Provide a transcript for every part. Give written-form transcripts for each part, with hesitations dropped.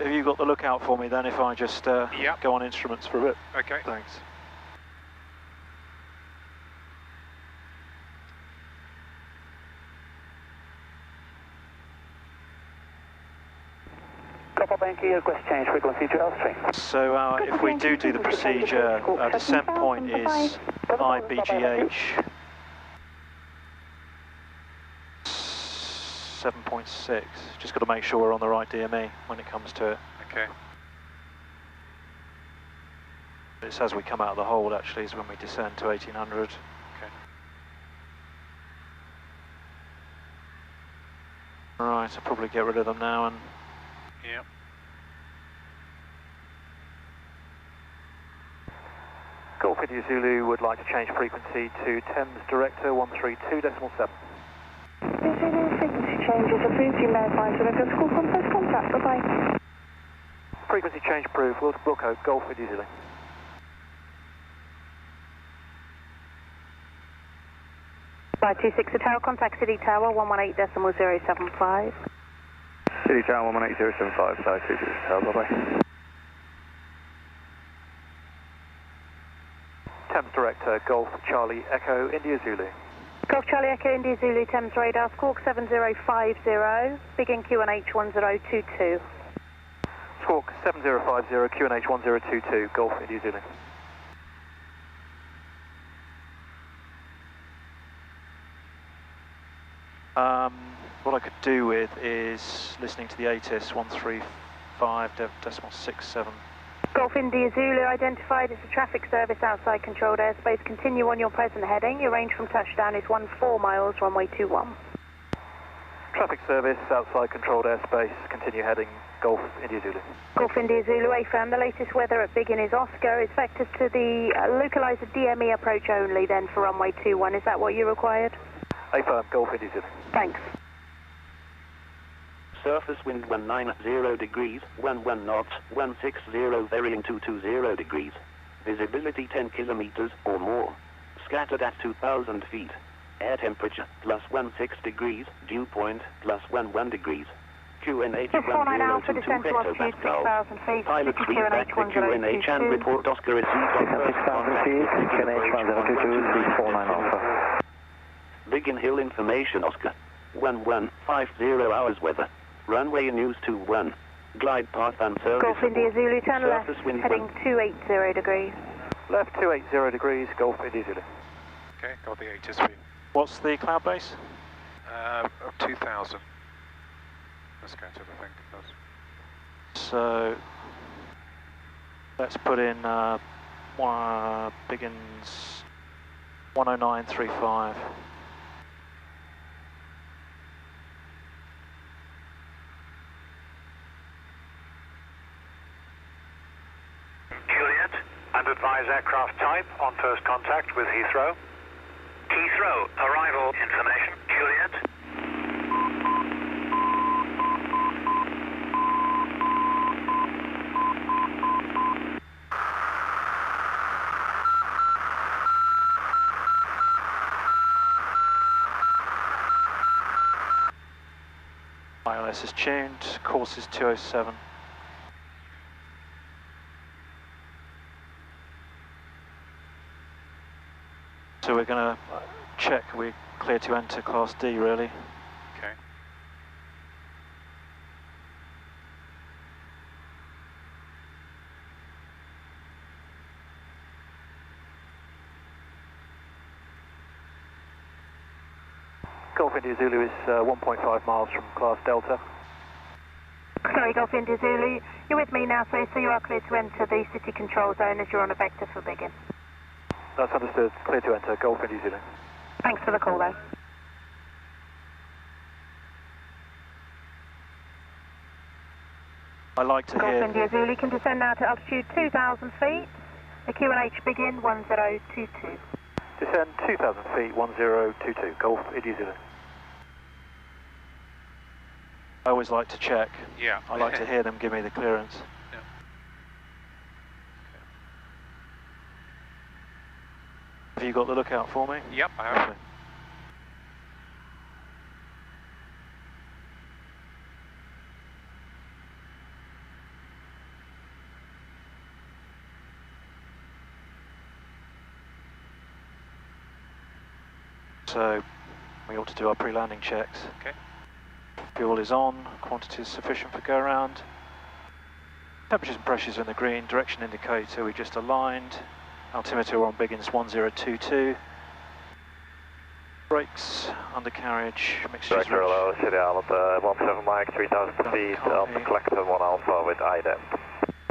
have you got the lookout for me then if I just Yep. go on instruments for a bit? Okay. Thanks. Request change frequency to L3. So if we do the procedure, descent point is IBGH 7.6. Just got to make sure we're on the right DME when it comes to it. Okay. It's as we come out of the hold actually is when we descend to 1800. Okay. Right, I'll probably get rid of them now and... Yep. Golf India Zulu would like to change frequency to Thames Director 132.7. Frequency change is approved. You may advise when I go to call from first contact. Bye-bye. Frequency change approved. We'll code Golf India Zulu. Flight 26 Tower, contact City Tower 118.075. City Tower 118.075, Flight 26 Tower, bye-bye. Thames Director Golf Charlie Echo India Zulu. Golf Charlie Echo India Zulu, Thames Radar, Squawk 7050, Biggin QNH 1022. Squawk 7050 QNH 1022, Golf India Zulu. What I could do with is listening to the ATIS 135.67. Golf India Zulu identified as a traffic service outside controlled airspace. Continue on your present heading. Your range from touchdown is 14 miles, runway 21. Traffic service outside controlled airspace. Continue heading Golf India Zulu. Golf India Zulu, AFAM. The latest weather at Biggin is Oscar. Is vectors to the localizer DME approach only then for runway 21. Is that what you required? AFAM, Golf India Zulu. Thanks. Surface wind 190 degrees, 11 knots, 160 varying 220 degrees. Visibility 10 kilometers or more. Scattered at 2,000 feet. Air temperature +16 degrees, dew point +11 degrees. QNH 1022 hectopascal. Pilot feedback to QNH and report Oscar received on first contact. QNH 1022, 349 Alpha. Biggin Hill information Oscar. 1150 hours weather. Runway news 21. Glide path unserviceable. Golf India Zulu, turn left, Surface wind heading 280 degrees. Left 280 degrees, Golf India Zulu. Okay, got the ATIS for you. What's the cloud base? 2000. That's counted, I think. That's... So let's put in Biggin's 109.35. Juliet, and advise aircraft type on first contact with Heathrow. Heathrow, arrival information. Juliet. ILS is tuned, course is 207. So we're going to check we're clear to enter Class D really. Okay. Golf India Zulu is 1.5 miles from Class Delta. Sorry, Golf India Zulu. You're with me now, so you are clear to enter the city control zone as you're on a vector for Biggin. That's understood. Clear to enter Golf India Zulu. Thanks for the call, though. I like to Golf hear... India Zulu can descend now to altitude 2,000 feet. The QNH Biggin 1022. Descend 2,000 feet, 1022, Golf India Zulu. I always like to check. Yeah. I like to hear them give me the clearance. Yeah. Have you got the lookout for me? Yep, I have. Okay. So we ought to do our pre-landing checks. Okay. Fuel is on, quantity is sufficient for go around. Temperatures and pressures are in the green, direction indicator we just aligned. Altimeter on Biggins 1022. Brakes, undercarriage, mixtures Director rich. hello, City Island, 17 Mike, 3000 feet, on the collector 1 Alpha with IDEM.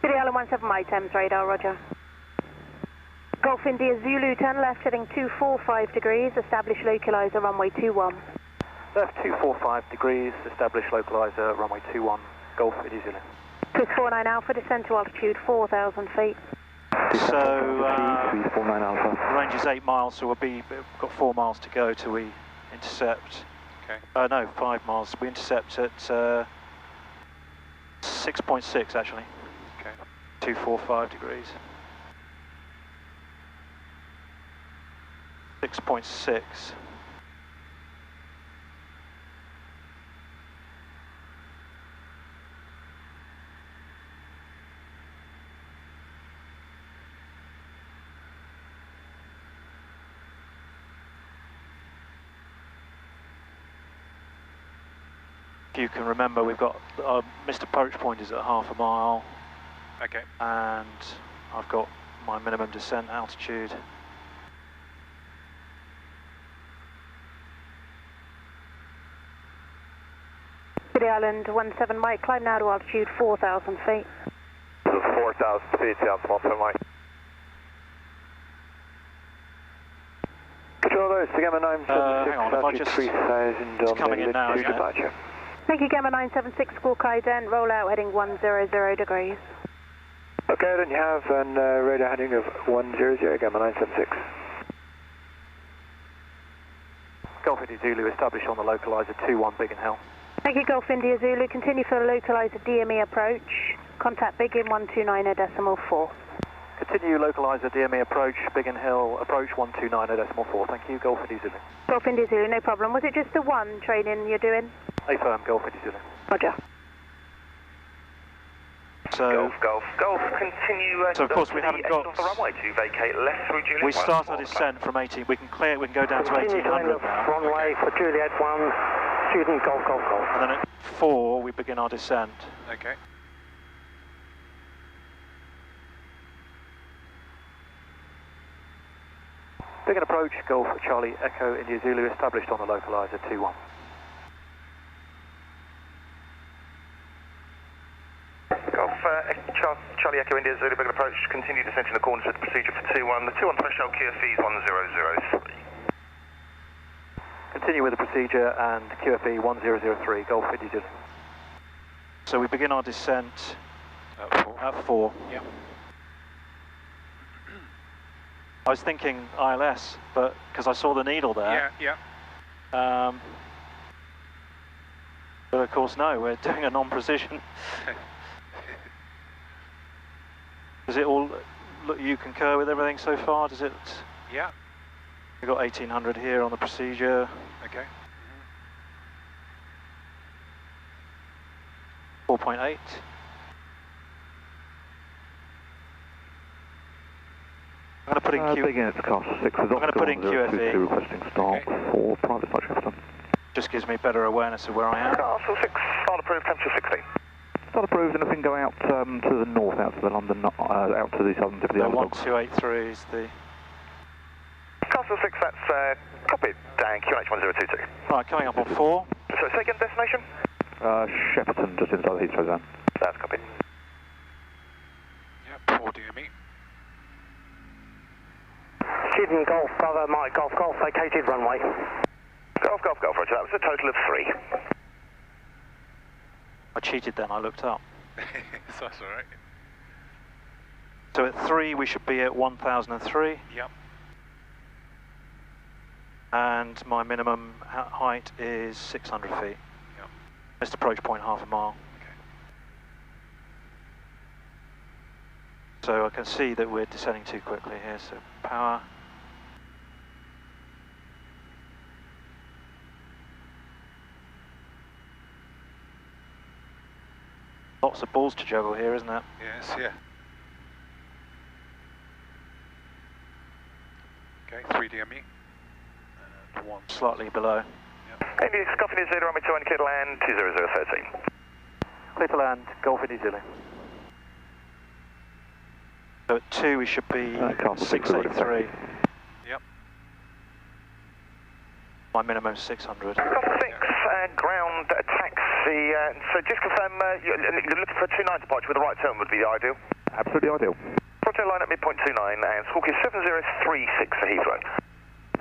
City Island 17 Mike, Thames Radar, roger. Golf India Zulu, turn left heading 245 degrees, establish localizer runway 21. Left 245 degrees, establish localizer, runway 21, Golf India Zulu. 649 Alpha, descend to altitude 4,000 feet. So, 349 Alpha. range is 8 miles, so we've got 4 miles to go till we intercept. Okay. No, 5 miles. We intercept at 6.6 actually. Okay. 245 degrees. 6.6. If you can remember, we've got our missed approach point is at half a mile, Okay. and I've got my minimum descent altitude. City Island 17 Mike, climb now to altitude 4,000 feet. 4,000 feet, yeah, 17 Mike. Control those to Gamma 976, hang on, if I just- 3000 it's on coming in now, to isn't it? departure. Thank you, Gamma 976, squawk ident, roll out heading 100 degrees. Okay, then you have an radar heading of 100, Gamma 976. Golf India Zulu established on the localizer 21 Biggin Hill. Thank you, Golf India Zulu, continue for the localizer DME approach. Contact Biggin 129.4. Continue localizer DME approach, Biggin Hill approach 129.4. Thank you, Golf India Zulu. Golf India Zulu, no problem. Was it just the one training you're doing? A firm, Golf India Zulu. Roger. So, Golf, continue. So of course we haven't got- Off the runway to vacate left through Juliet. we start our descent from 18. We can clear. We can go down to 1800 now, Runway for Juliet 1, student Golf. and then at 4 we begin our descent. Okay. Biggin approach, Golf Charlie Echo India Zulu established on the localizer 21. Golf, Charlie Echo India Zulu, Biggin approach, continue descent in the corners with the procedure for 2-1. The 2-1 threshold QFE is 1003. Continue with the procedure and QFE 1003, Golf India Zulu. So we begin our descent at 4. Yeah. I was thinking ILS, but because I saw the needle there. Yeah. But of course, no, we're doing a non-precision. Does it all look? You concur with everything so far? Does it? Yeah. We've got 1800 here on the procedure. Okay. 4.8. I'm going to put in Q. Biggin, it's cost 6 I'm going to put in QFE. requesting start for private flight Shepperton. Just gives me better awareness of where I am. Castle 6, start approved, temperature 60. Start approved, anything go out to the north, out to the London, out to the southern tip of the So Isle of Dogs. 1283 is the. Castle 6, that's copied, Dan, QNH 1022. Right, coming up on 4. So second destination? Shepperton, just inside the Heathrow zone. That's copied. Yeah, 4 DME. Student Golf, Brother Mike, Golf, vacated runway. Golf, roger, that was a total of 3. I cheated then, I looked up. That's all right. So at 3 we should be at 1003. Yep. And my minimum height is 600 feet. Yep. Missed approach point half a mile. Okay. So I can see that we're descending too quickly here, so power. Lots of balls to juggle here, isn't it? Yes, yeah. Okay, 3 DME. And 1. Slightly below. India, Golf India Zulu, runway 2 indicated land, 20013. Clear to land, Golf India Zulu. So at 2 we should be 683. Yep. My minimum is 600. Golf 6, ground taxi. So just confirm you're looking for a 29 departure with the right turn would be the ideal. Absolutely ideal. Roger, line at midpoint 29 and squawk is 7036 for Heathrow.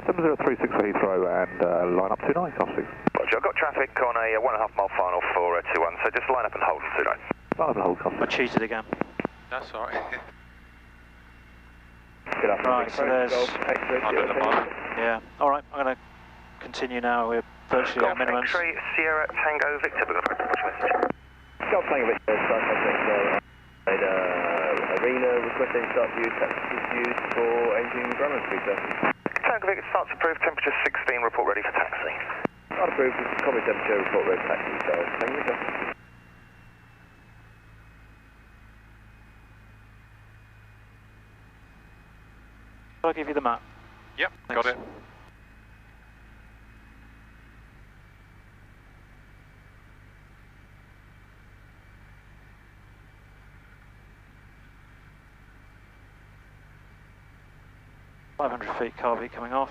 7036 for Heathrow and line up 29, Golf 6. Roger, I've got traffic on a 1.5 mile final for 21, so just line up and hold on 29. Line up and hold, Golf I 6. cheated again. That's alright. Right, so there's... Under the bar. Yeah, alright, I'm going to continue now. We're virtually Golf on minimums. X-ray, Sierra Tango Victor, with a message. Golf Tango Victor, start contact Arena requesting start view, taxis used for engine grammar speed, sir. Tango Victor starts approved, temperature 16, report ready for taxi. Start approved, copy temperature, report ready for taxi, so Tango Victor. I'll give you the map. Yep, Thanks. got it. .500 feet car beat coming off.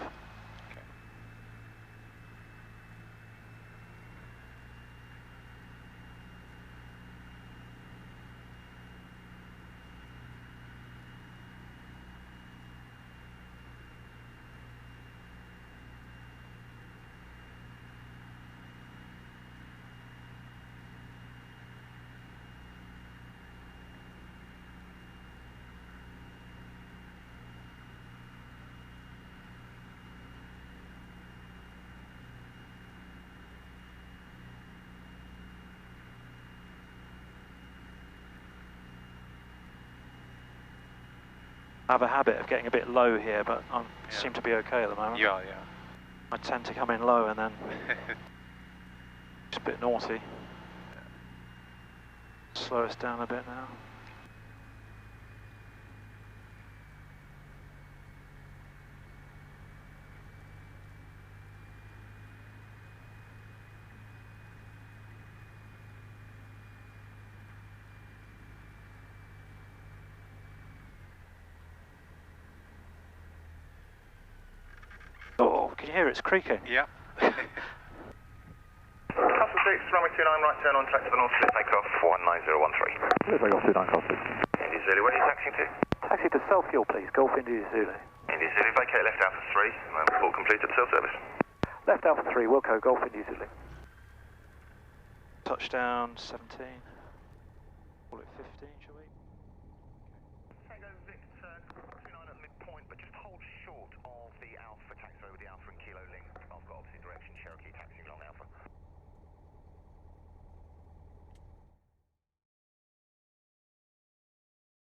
I have a habit of getting a bit low here, but I seem to be okay at the moment. Yeah. I tend to come in low and then it's a bit naughty. Slow us down a bit now. Oh, can you hear it? It's creaking. Yep. Castle 6, runway 29, right turn on track to the north, clear takeoff 19013. Clear takeoff 29, Golf 6. India Zulu, where are you taxiing to? Taxi to self-fuel, please. Golf India Zulu. India Zulu, vacate left Alpha 3, and full completed self-service. Left Alpha 3, Wilco, Golf India Zulu. Touchdown 17. Call it 15, shall we? Tango Victor, 29 at midpoint, but just hold short of the Alpha taxiway with the Alpha and Kilo link.